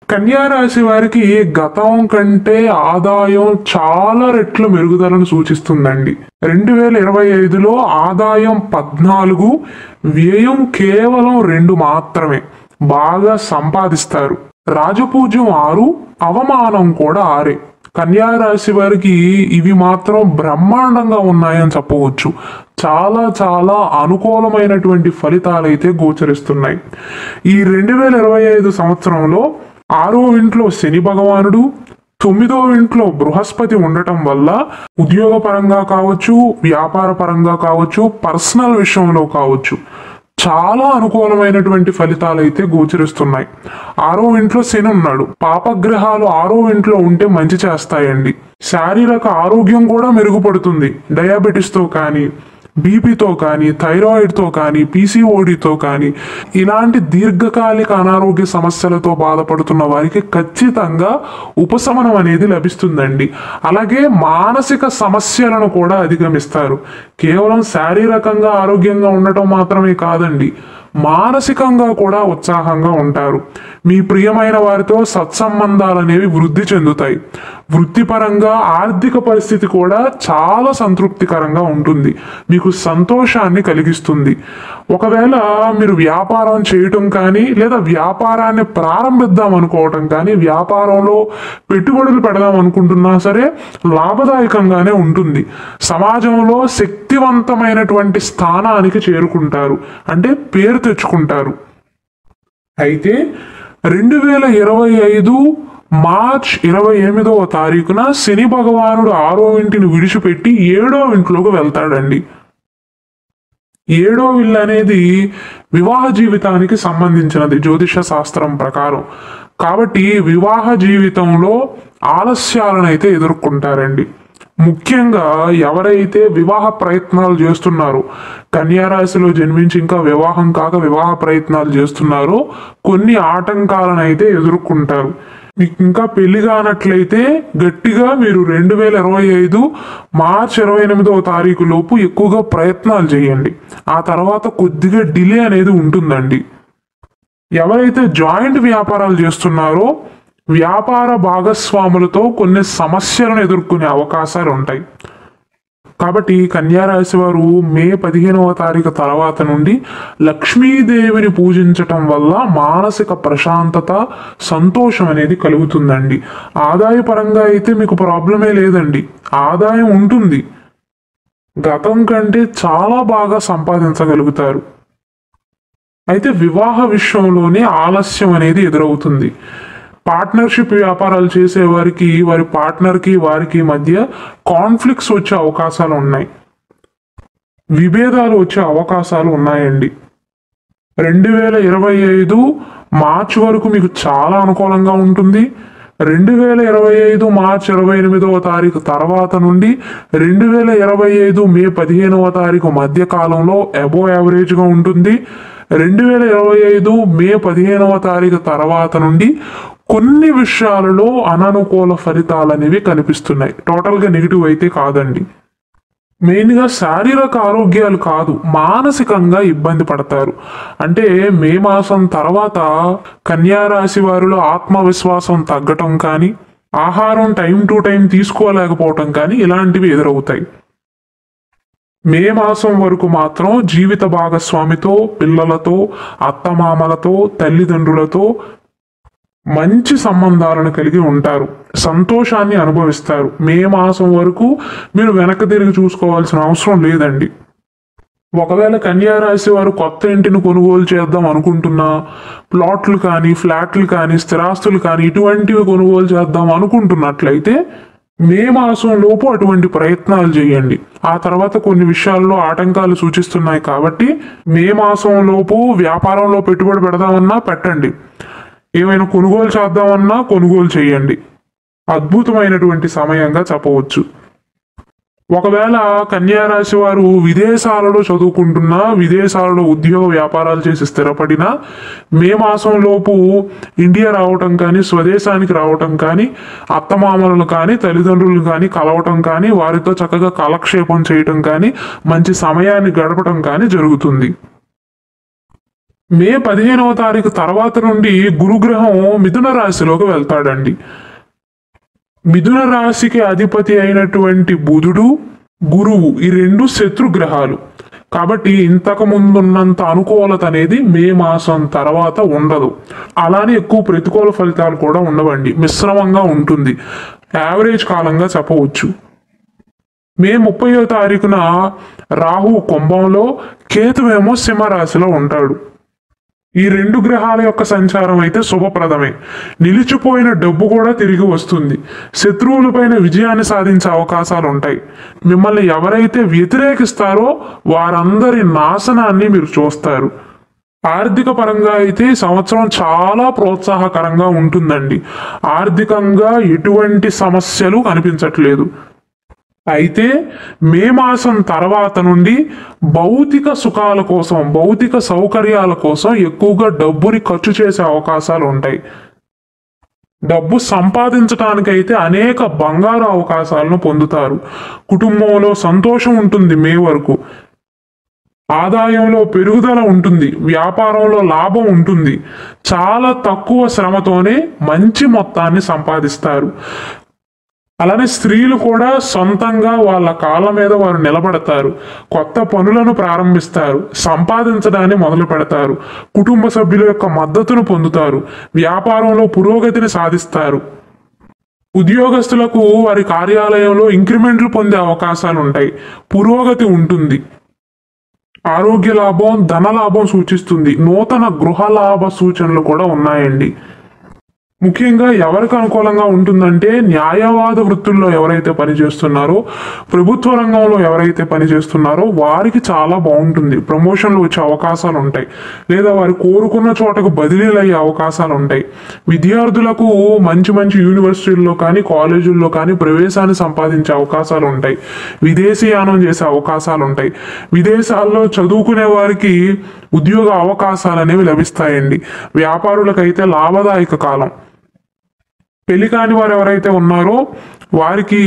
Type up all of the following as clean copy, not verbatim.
కన్యా రాశి వారికి గతం కంటే ఆదాయం చాలా రెట్లు మెరుగుదలను సూచిస్తుందండి. 2025లో ఆదాయం 14, వ్యయం కేవలం 2 మాత్రమే. బాగా సంపాదిస్తారు. రాజపూజ్యం 6, అవమానం కూడా 6. కన్యా రాశి వారికి ఇవి మాత్రం బ్రహ్మాండంగా ఉన్నాయని చెప్పవచ్చు. చాలా చాలా అనుకూలమైనటువంటి ఫలితాలు అయితే గోచరిస్తున్నాయి. ఈ 2025 సంవత్సరంలో 6వ ఇంట్లో శని భగవానుడు, 9వ ఇంట్లో బృహస్పతి ఉండటం వల్ల ఉద్యోగపరంగా కావచ్చు, వ్యాపార పరంగా కావచ్చు, పర్సనల్ విషయంలో కావచ్చు చాలా అనుకూలమైనటువంటి ఫలితాలు అయితే గోచరిస్తున్నాయి. 6వ ఇంట్లో శని ఉన్నాడు. పాపగ్రహాలు 6వ ఇంట్లో ఉంటే మంచి చేస్తాయండి. శారీరక ఆరోగ్యం కూడా మెరుగుపడుతుంది. డయాబెటీస్తో కానీ, బీపీతో కానీ, థైరాయిడ్తో కానీ, పీసీఓడితో కానీ ఇలాంటి దీర్ఘకాలిక అనారోగ్య సమస్యలతో బాధపడుతున్న వారికి ఖచ్చితంగా ఉపశమనం అనేది లభిస్తుందండి. అలాగే మానసిక సమస్యలను కూడా అధిగమిస్తారు. కేవలం శారీరకంగా ఆరోగ్యంగా ఉండటం మాత్రమే కాదండి, మానసికంగా కూడా ఉత్సాహంగా ఉంటారు. మీ ప్రియమైన వారితో సత్సంబంధాలు అనేవి వృద్ధి చెందుతాయి. వృత్తిపరంగా ఆర్థిక పరిస్థితి కూడా చాలా సంతృప్తికరంగా ఉంటుంది. మీకు సంతోషాన్ని కలిగిస్తుంది. ఒకవేళ మీరు వ్యాపారం చేయటం కానీ, లేదా వ్యాపారాన్ని ప్రారంభిద్దాం అనుకోవటం కానీ, వ్యాపారంలో పెట్టుబడులు పెడదాం అనుకుంటున్నా సరే లాభదాయకంగానే ఉంటుంది. సమాజంలో శక్తివంతమైనటువంటి స్థానానికి చేరుకుంటారు, అంటే పేరు తెచ్చుకుంటారు. అయితే 2025 మార్చ్ 28వ తారీఖున శని భగవానుడు 6వ ఇంటిని విడిచిపెట్టి 7వ ఇంట్లోకి వెళ్తాడండి. 7వ ఇల్లు అనేది వివాహ జీవితానికి సంబంధించినది జ్యోతిష శాస్త్రం ప్రకారం. కాబట్టి వివాహ జీవితంలో ఆలస్యాలను అయితే ఎదుర్కొంటారండి. ముఖ్యంగా ఎవరైతే వివాహ ప్రయత్నాలు చేస్తున్నారో, కన్యా రాశిలో జన్మించి ఇంకా వివాహం కాక వివాహ ప్రయత్నాలు చేస్తున్నారో కొన్ని ఆటంకాలను అయితే ఎదుర్కొంటారు. మీకు ఇంకా పెళ్లి కానట్లయితే గట్టిగా మీరు 2025 మార్చ్ 28వ తారీఖు లోపు ఎక్కువగా ప్రయత్నాలు చేయండి. ఆ తర్వాత కొద్దిగా డిలే అనేది ఉంటుందండి. ఎవరైతే జాయింట్ వ్యాపారాలు చేస్తున్నారో వ్యాపార భాగస్వాములతో కొన్ని సమస్యలను ఎదుర్కొనే అవకాశాలు ఉంటాయి. కాబట్టి కన్యా రాశి వారు మే 15వ తారీఖు తర్వాత నుండి లక్ష్మీదేవిని పూజించటం వల్ల మానసిక ప్రశాంతత, సంతోషం అనేది కలుగుతుందండి. ఆదాయపరంగా అయితే మీకు ప్రాబ్లమే లేదండి, ఆదాయం ఉంటుంది. గతం కంటే చాలా బాగా సంపాదించగలుగుతారు. అయితే వివాహ విషయంలోనే ఆలస్యం అనేది ఎదురవుతుంది. పార్ట్నర్షిప్ వ్యాపారాలు చేసే వారికి వారి పార్ట్నర్కి వారికి మధ్య కాన్ఫ్లిక్ట్స్ వచ్చే అవకాశాలు ఉన్నాయి, విభేదాలు వచ్చే అవకాశాలు ఉన్నాయండి. 2025 మార్చి వరకు మీకు చాలా అనుకూలంగా ఉంటుంది. 2025 మార్చి 28వ తారీఖు తర్వాత నుండి 2025 మే 15వ తారీఖు మధ్య కాలంలో అబోవ్ యావరేజ్గా ఉంటుంది. 2025 మే 15వ తారీఖు తర్వాత నుండి కొన్ని విషయాలలో అననుకూల ఫలితాలు అనేవి కనిపిస్తున్నాయి. టోటల్గా నెగిటివ్ అయితే కాదండి. మెయిన్గా శారీరక ఆరోగ్యాలు కాదు, మానసికంగా ఇబ్బంది పడతారు. అంటే మే మాసం తర్వాత కన్యా రాశి వారిలో ఆత్మవిశ్వాసం తగ్గటం కానీ, ఆహారం టైం టు టైం తీసుకోలేకపోవటం కానీ ఇలాంటివి ఎదురవుతాయి. మే మాసం వరకు మాత్రం జీవిత భాగస్వామితో, పిల్లలతో, అత్తమామలతో, తల్లిదండ్రులతో మంచి సంబంధాలను కలిగి ఉంటారు. సంతోషాన్ని అనుభవిస్తారు. మే మాసం వరకు మీరు వెనక్కి తిరిగి చూసుకోవాల్సిన అవసరం లేదండి. ఒకవేళ కన్యా రాశి వారు కొత్త ఇంటిని కొనుగోలు చేద్దాం అనుకుంటున్నా, ప్లాట్లు కానీ, ఫ్లాట్లు కానీ, స్థిరాస్తులు కానీ ఇటువంటివి కొనుగోలు చేద్దాం అనుకుంటున్నట్లయితే మే మాసం లోపు అటువంటి ప్రయత్నాలు చేయండి. ఆ తర్వాత కొన్ని విషయాల్లో ఆటంకాలు సూచిస్తున్నాయి కాబట్టి మే మాసం లోపు వ్యాపారంలో పెట్టుబడి పెడదామన్నా పెట్టండి, ఏమైనా కొనుగోలు చేద్దామన్నా కొనుగోలు చేయండి. అద్భుతమైనటువంటి సమయంగా చెప్పవచ్చు. ఒకవేళ కన్యా రాశి వారు విదేశాలలో చదువుకుంటున్నా, విదేశాలలో ఉద్యోగ వ్యాపారాలు చేసి స్థిరపడినా మే మాసం లోపు ఇండియా రావటం కానీ, స్వదేశానికి రావటం కానీ, అత్తమామలను కానీ, తల్లిదండ్రులను కానీ కలవటం కానీ, వారితో చక్కగా కాలక్షేపం చేయటం కానీ, మంచి సమయాన్ని గడపటం కానీ జరుగుతుంది. మే 15వ తారీఖు తర్వాత నుండి గురుగ్రహం మిథున రాశిలోకి వెళ్తాడండి. మిథున రాశికి అధిపతి అయినటువంటి బుధుడు, గురువు ఈ రెండు శత్రుగ్రహాలు. కాబట్టి ఇంతకు ముందున్నంత అనుకూలత అనేది మే మాసం తర్వాత ఉండదు. అలానే ఎక్కువ ప్రతికూల ఫలితాలు కూడా ఉండవండి, మిశ్రమంగా ఉంటుంది. యావరేజ్ కాలంగా చెప్పవచ్చు. మే 30వ తారీఖున రాహు కుంభంలో, కేతువేమో సింహరాశిలో ఉంటాడు. ఈ రెండు గ్రహాల యొక్క సంచారం అయితే శుభప్రదమే. నిలిచిపోయిన డబ్బు కూడా తిరిగి వస్తుంది. శత్రువులపైన విజయాన్ని సాధించే అవకాశాలు ఉంటాయి. మిమ్మల్ని ఎవరైతే వ్యతిరేకిస్తారో వారందరి నాశనాన్ని మీరు చూస్తారు. ఆర్థిక పరంగా అయితే సంవత్సరం చాలా ప్రోత్సాహకరంగా ఉంటుందండి. ఆర్థికంగా ఎటువంటి సమస్యలు కనిపించట్లేదు. అయితే మే మాసం తర్వాత నుండి భౌతిక సుఖాల కోసం, భౌతిక సౌకర్యాల కోసం ఎక్కువగా డబ్బుని ఖర్చు చేసే అవకాశాలు ఉంటాయి. డబ్బు సంపాదించడానికైతే అనేక బంగారు అవకాశాలను పొందుతారు. కుటుంబంలో సంతోషం ఉంటుంది. మే వరకు ఆదాయంలో పెరుగుదల ఉంటుంది. వ్యాపారంలో లాభం ఉంటుంది. చాలా తక్కువ శ్రమతోనే మంచి మొత్తాన్ని సంపాదిస్తారు. అలానే స్త్రీలు కూడా సొంతంగా వాళ్ళ కాళ్ళ మీద వారు నిలబడతారు. కొత్త పనులను ప్రారంభిస్తారు. సంపాదించడాన్ని మొదలు పెడతారు. కుటుంబ సభ్యుల యొక్క మద్దతును పొందుతారు. వ్యాపారంలో పురోగతిని సాధిస్తారు. ఉద్యోగస్తులకు వారి కార్యాలయంలో ఇంక్రిమెంట్లు పొందే అవకాశాలు ఉంటాయి. పురోగతి ఉంటుంది. ఆరోగ్య లాభం, ధన లాభం సూచిస్తుంది. నూతన గృహ లాభ సూచనలు కూడా ఉన్నాయండి. ముఖ్యంగా ఎవరికి అనుకూలంగా ఉంటుందంటే న్యాయవాద వృత్తుల్లో ఎవరైతే పనిచేస్తున్నారో, ప్రభుత్వ రంగంలో ఎవరైతే పనిచేస్తున్నారో వారికి చాలా బాగుంటుంది. ప్రమోషన్లు వచ్చే అవకాశాలు ఉంటాయి. లేదా వారు కోరుకున్న చోటకు బదిలీలు అయ్యే అవకాశాలు ఉంటాయి. విద్యార్థులకు మంచి మంచి యూనివర్సిటీల్లో కానీ కాలేజీల్లో కానీ ప్రవేశాన్ని సంపాదించే అవకాశాలు ఉంటాయి. విదేశీయానం చేసే అవకాశాలు ఉంటాయి. విదేశాల్లో చదువుకునే వారికి ఉద్యోగ అవకాశాలు అనేవి లభిస్తాయండి. వ్యాపారులకైతే లాభదాయక కాలం. పెళ్లి కాని వారు ఎవరైతే ఉన్నారో వారికి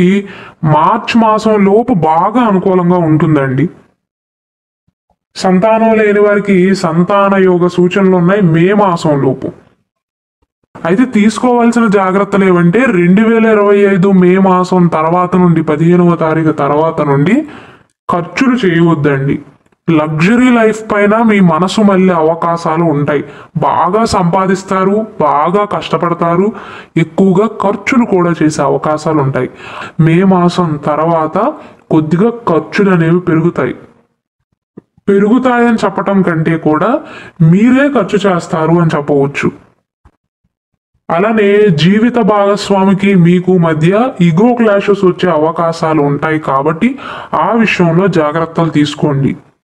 మార్చ్ మాసం లోపు బాగా అనుకూలంగా ఉంటుందండి. సంతానం లేని వారికి సంతాన యోగ సూచనలు ఉన్నాయి మే మాసం లోపు. అయితే తీసుకోవాల్సిన జాగ్రత్తలు ఏమంటే 2025 మే మాసం తర్వాత నుండి 15వ తారీఖు తర్వాత నుండి ఖర్చులు చేయవద్దండి. లగ్జరీ లైఫ్ పైన మీ మనసు మళ్ళీ అవకాశాలు ఉంటాయి. బాగా సంపాదిస్తారు, బాగా కష్టపడతారు, ఎక్కువగా ఖర్చులు కూడా చేసే అవకాశాలు ఉంటాయి. మే మాసం తర్వాత కొద్దిగా ఖర్చులు అనేవి పెరుగుతాయని చెప్పటం కంటే కూడా మీరే ఖర్చు చేస్తారు అని చెప్పవచ్చు. అలానే జీవిత భాగస్వామికి మీకు మధ్య ఈగో క్లాషెస్ వచ్చే అవకాశాలు ఉంటాయి. కాబట్టి ఆ విషయంలో జాగ్రత్తలు తీసుకోండి.